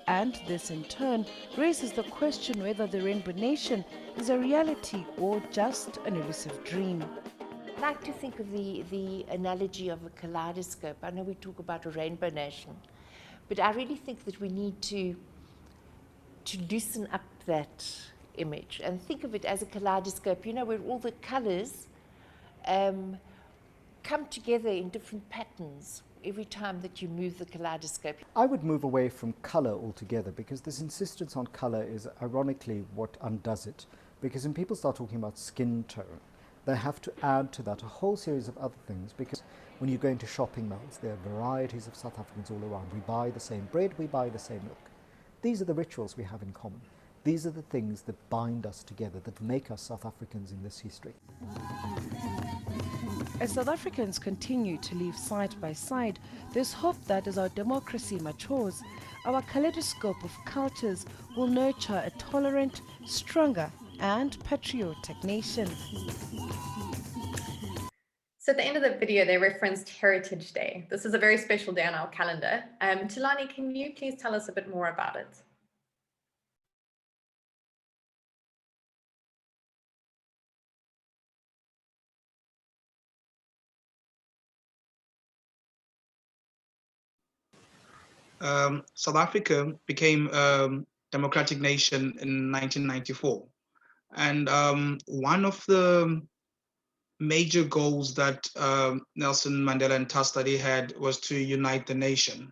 And this in turn raises the question whether the Rainbow Nation is a reality or just an elusive dream. I like to think of the analogy of a kaleidoscope. I know we talk about a rainbow nation, but I really think that we need to loosen up that image and think of it as a kaleidoscope, you know, where all the colors come together in different patterns every time that you move the kaleidoscope. I would move away from colour altogether, because this insistence on colour is ironically what undoes it. Because when people start talking about skin tone, they have to add to that a whole series of other things, because when you go into shopping malls, there are varieties of South Africans all around. We buy the same bread, we buy the same milk. These are the rituals we have in common. These are the things that bind us together, that make us South Africans in this history. As South Africans continue to live side by side, there's hope that as our democracy matures, our kaleidoscope of cultures will nurture a tolerant, stronger, and patriotic nation. So at the end of the video, they referenced Heritage Day. This is a very special day on our calendar. Tulani, can you please tell us a bit more about it? South Africa became a democratic nation in 1994. And one of the major goals that Nelson Mandela and Tastadi had was to unite the nation.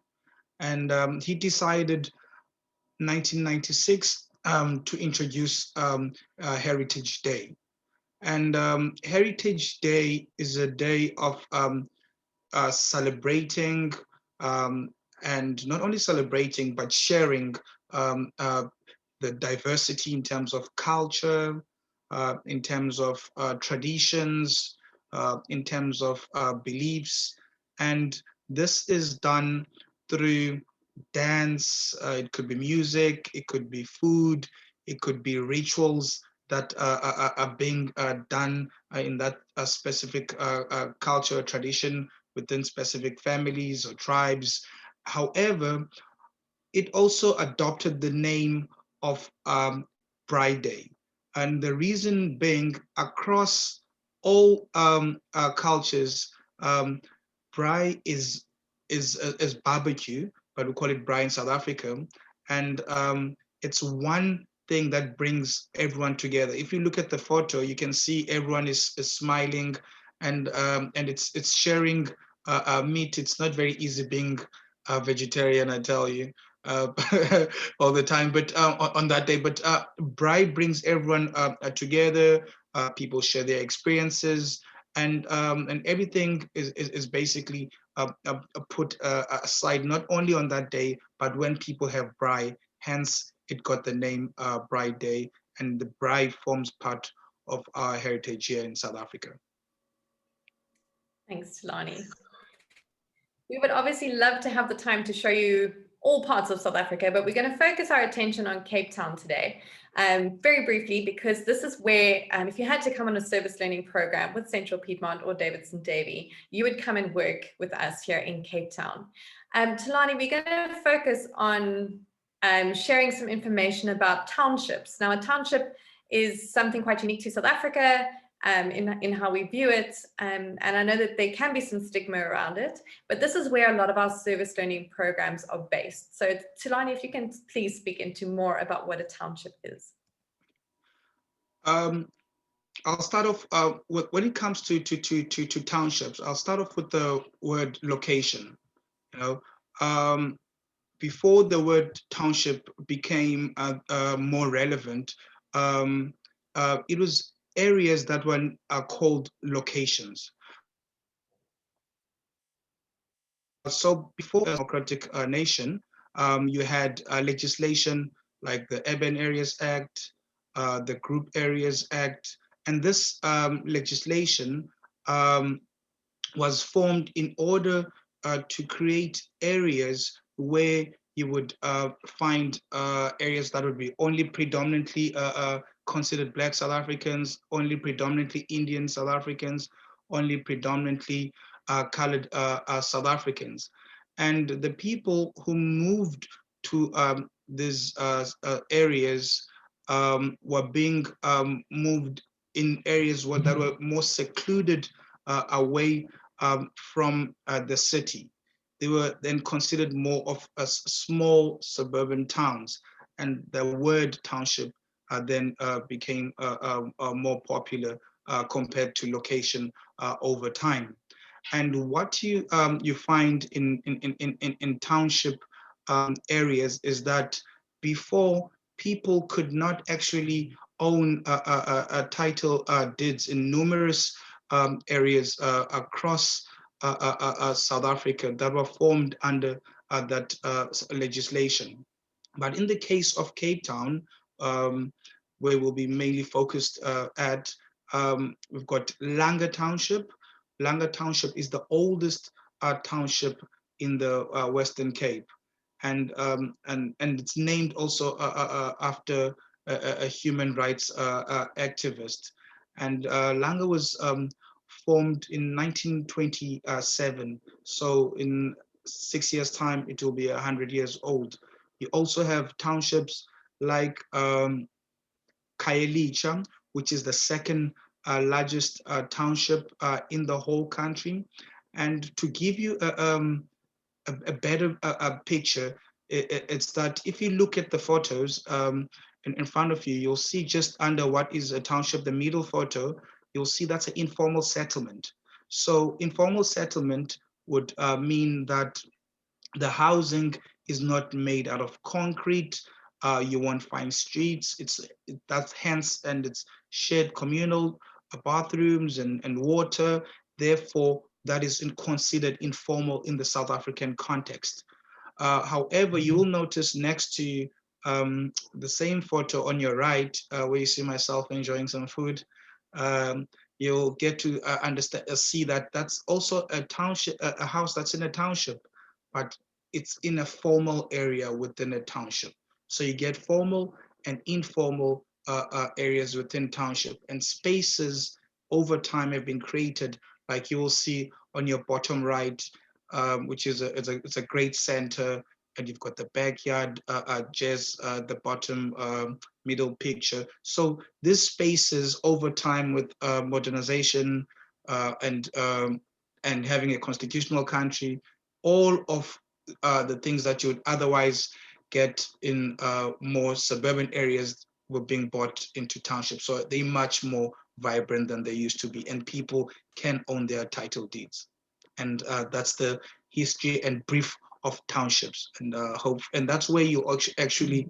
And he decided 1996 to introduce Heritage Day. And Heritage Day is a day of celebrating and not only celebrating, but sharing the diversity in terms of culture, in terms of traditions, in terms of beliefs. And this is done through dance, it could be music, it could be food, it could be rituals that are being done in that specific culture or tradition within specific families or tribes. However, it also adopted the name of Bride Day. And the reason being, across all cultures, braai is barbecue, but we call it braai in South Africa. And it's one thing that brings everyone together. If you look at the photo, you can see everyone is smiling, and it's sharing meat. It's not very easy being a vegetarian, I tell you, uh, all the time. But on that day, but braai brings everyone together. People share their experiences, and everything is basically put aside, not only on that day, but when people have braai. Hence, it got the name Braai Day, and the braai forms part of our heritage here in South Africa. Thanks, Tulani. We would obviously love to have the time to show you all parts of South Africa, but we're going to focus our attention on Cape Town today, very briefly, because this is where, if you had to come on a service learning program with Central Piedmont or Davidson-Davie, you would come and work with us here in Cape Town. Tulani, we're going to focus on sharing some information about townships. Now, a township is something quite unique to South Africa. In how we view it. And I know that there can be some stigma around it, but this is where a lot of our service learning programs are based. So Tulani, if you can please speak into more about what a township is. I'll start off when it comes to townships. I'll start off with the word location. You know, before the word township became more relevant, it was areas that were called locations. So before a democratic nation, you had legislation like the Urban Areas Act, the Group Areas Act, and this legislation was formed in order to create areas where you would find areas that would be only predominantly considered Black South Africans, only predominantly Indian South Africans, only predominantly colored South Africans. And the people who moved to these areas were being moved in areas that were more secluded away from the city. They were then considered more of a small suburban towns, and the word township then became more popular compared to location over time. And what you find in township areas is that before, people could not actually own title deeds in numerous areas across South Africa that were formed under that legislation. But in the case of Cape Town, where we'll be mainly focused at, we've got Langa Township. Langa Township is the oldest township in the Western Cape. And it's named also after a human rights activist. And Langa was formed in 1927. So in 6 years' time, it will be 100 years old. You also have townships like Khayelitsha, which is the second largest township in the whole country. And to give you a better picture, it's that if you look at the photos in front of you, you'll see just under what is a township, the middle photo, you'll see that's an informal settlement. So informal settlement would mean that The housing is not made out of concrete. You won't find streets. That's hence, and it's shared communal bathrooms and water. Therefore, that is considered informal in the South African context. However, you will notice next to the same photo on your right, where you see myself enjoying some food, you'll get to understand, see that that's also a township, a house that's in a township, but it's in a formal area within a township. So you get formal and informal areas within township, and spaces over time have been created, like you will see on your bottom right, which is it's a great center, and you've got the backyard, jazz, the bottom middle picture. So these spaces over time with modernization and having a constitutional country, all of the things that you would otherwise get in more suburban areas were being brought into townships. So they're much more vibrant than they used to be, and people can own their title deeds. And that's the history and brief of townships. And and that's where you actually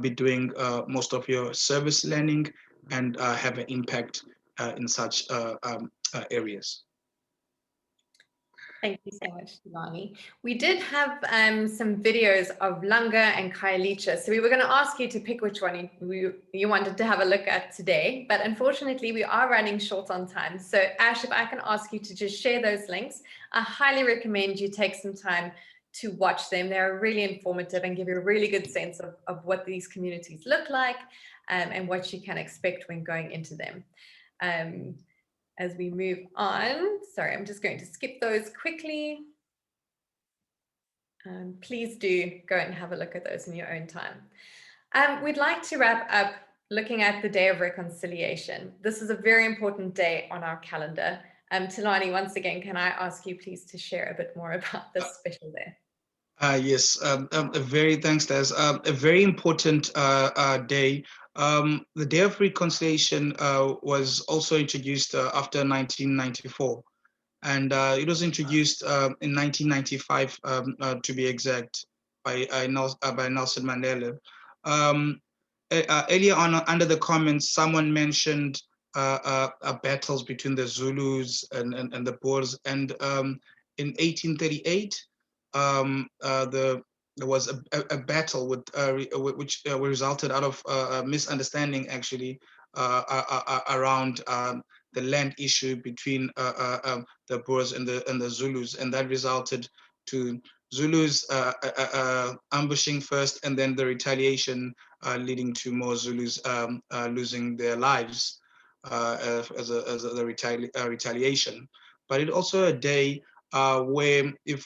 be doing most of your service learning and have an impact in such areas. Thank you so much, Tilani. We did have some videos of Langa and Khayelitsha, so we were going to ask you to pick which one you wanted to have a look at today, but unfortunately we are running short on time. So Ash, if I can ask you to just share those links, I highly recommend you take some time to watch them. They're really informative and give you a really good sense of what these communities look like and what you can expect when going into them. As we move on, sorry, I'm just going to skip those quickly. Please do go and have a look at those in your own time. We'd like to wrap up looking at the Day of Reconciliation. This is a very important day on our calendar. Tilani, once again, can I ask you please to share a bit more about this special day? Yes, thanks, Des. A very important day. The Day of Reconciliation was also introduced after 1994, and it was introduced in 1995, to be exact, by Nelson Mandela. Earlier on, under the comments, someone mentioned battles between the Zulus and the Boers, and in 1838. There was a battle which resulted out of a misunderstanding, actually, around the land issue between the Boers and the Zulus, and that resulted to Zulus ambushing first, and then the retaliation leading to more Zulus losing their lives as a retaliation. But it also a day where, if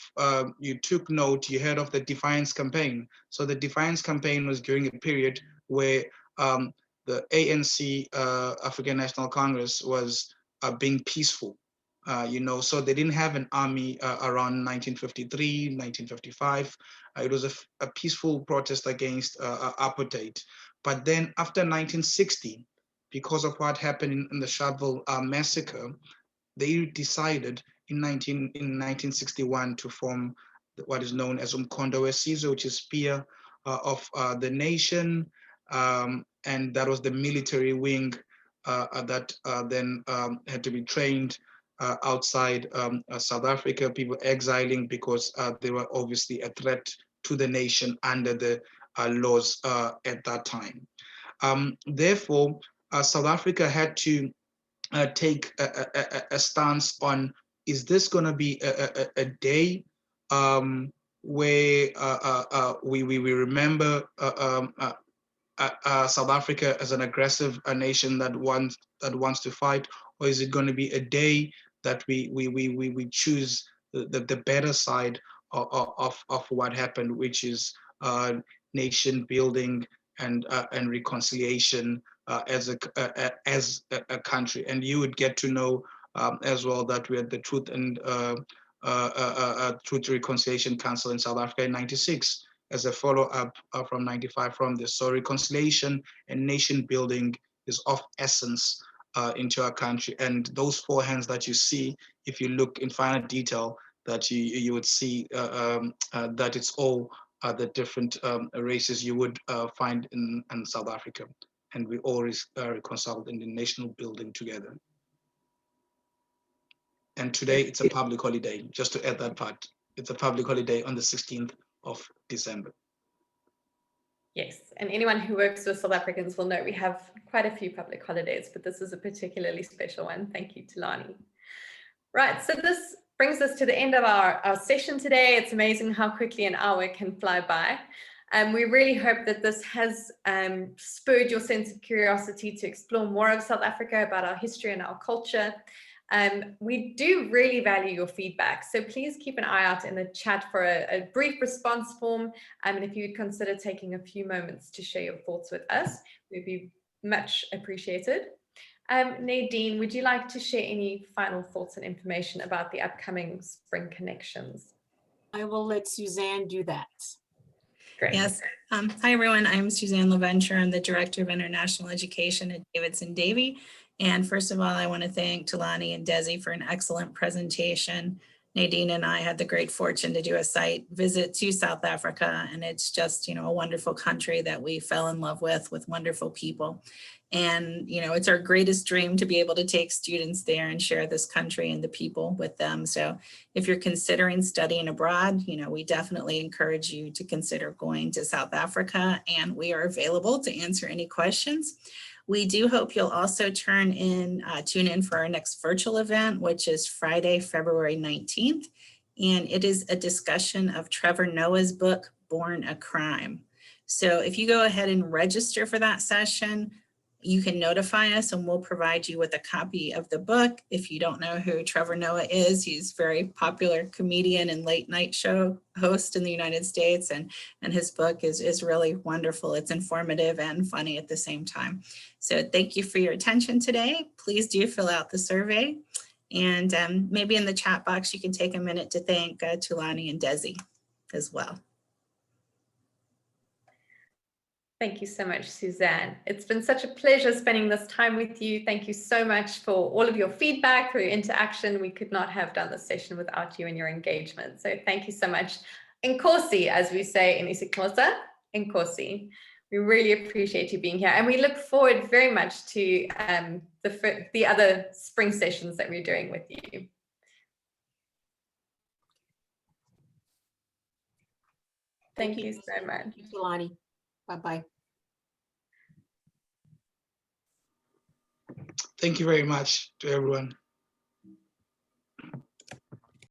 you took note, you heard of the Defiance Campaign. So the Defiance Campaign was during a period where the ANC, African National Congress, was being peaceful. So they didn't have an army around 1953, 1955. It was a peaceful protest against apartheid. But then after 1960, because of what happened in the Sharpeville massacre, they decided in 1961 to form what is known as Umkhonto weSizwe, which is spear of the nation, and that was the military wing that then had to be trained outside South Africa, people exiling because they were obviously a threat to the nation under the laws at that time. Therefore, South Africa had to take a stance on, is this going to be a day where we remember South Africa as an aggressive nation that wants to fight, or is it going to be a day that we choose the better side of what happened, which is nation building and reconciliation as a country? And you would get to know as well that we had the Truth and Truth Reconciliation Council in South Africa in '96 as a follow-up from '95 from this. So reconciliation and nation building is of essence into our country. And those four hands that you see, if you look in finer detail, that you would see that it's all the different races you would find in South Africa, and we always reconciled in the national building together. And today it's a public holiday, just to add that part. It's a public holiday on the 16th of December. Yes, and anyone who works with South Africans will know we have quite a few public holidays, but this is a particularly special one. Thank you, Thulani. Right, so this brings us to the end of our session today. It's amazing how quickly an hour can fly by. We really hope that this has spurred your sense of curiosity to explore more of South Africa, about our history and our culture. We do really value your feedback, so please keep an eye out in the chat for a brief response form, and if you'd consider taking a few moments to share your thoughts with us, we'd be much appreciated. Nadine, would you like to share any final thoughts and information about the upcoming Spring Connections? I will let Suzanne do that. Great. Yes. Hi, everyone. I'm Suzanne LaVenture. I'm the Director of International Education at Davidson-Davie. And first of all, I want to thank Thulani and Desi for an excellent presentation. Nadine and I had the great fortune to do a site visit to South Africa, and it's just, a wonderful country that we fell in love with wonderful people. And, it's our greatest dream to be able to take students there and share this country and the people with them. So if you're considering studying abroad, we definitely encourage you to consider going to South Africa, and we are available to answer any questions. We do hope you'll also tune in for our next virtual event, which is Friday, February 19th. And it is a discussion of Trevor Noah's book, Born a Crime. So if you go ahead and register for that session, you can notify us and we'll provide you with a copy of the book. If you don't know who Trevor Noah is, he's a very popular comedian and late night show host in the United States. And his book is really wonderful. It's informative and funny at the same time. So thank you for your attention today. Please do fill out the survey. And maybe in the chat box, you can take a minute to thank Thulani and Desi as well. Thank you so much, Suzanne. It's been such a pleasure spending this time with you. Thank you so much for all of your feedback, for your interaction. We could not have done this session without you and your engagement. So thank you so much. Inkosi, as we say in isiXhosa, Inkosi. We really appreciate you being here. And we look forward very much to the other spring sessions that we're doing with you. Thank you so much. Thank you, Thulani. Bye-bye. Thank you very much to everyone.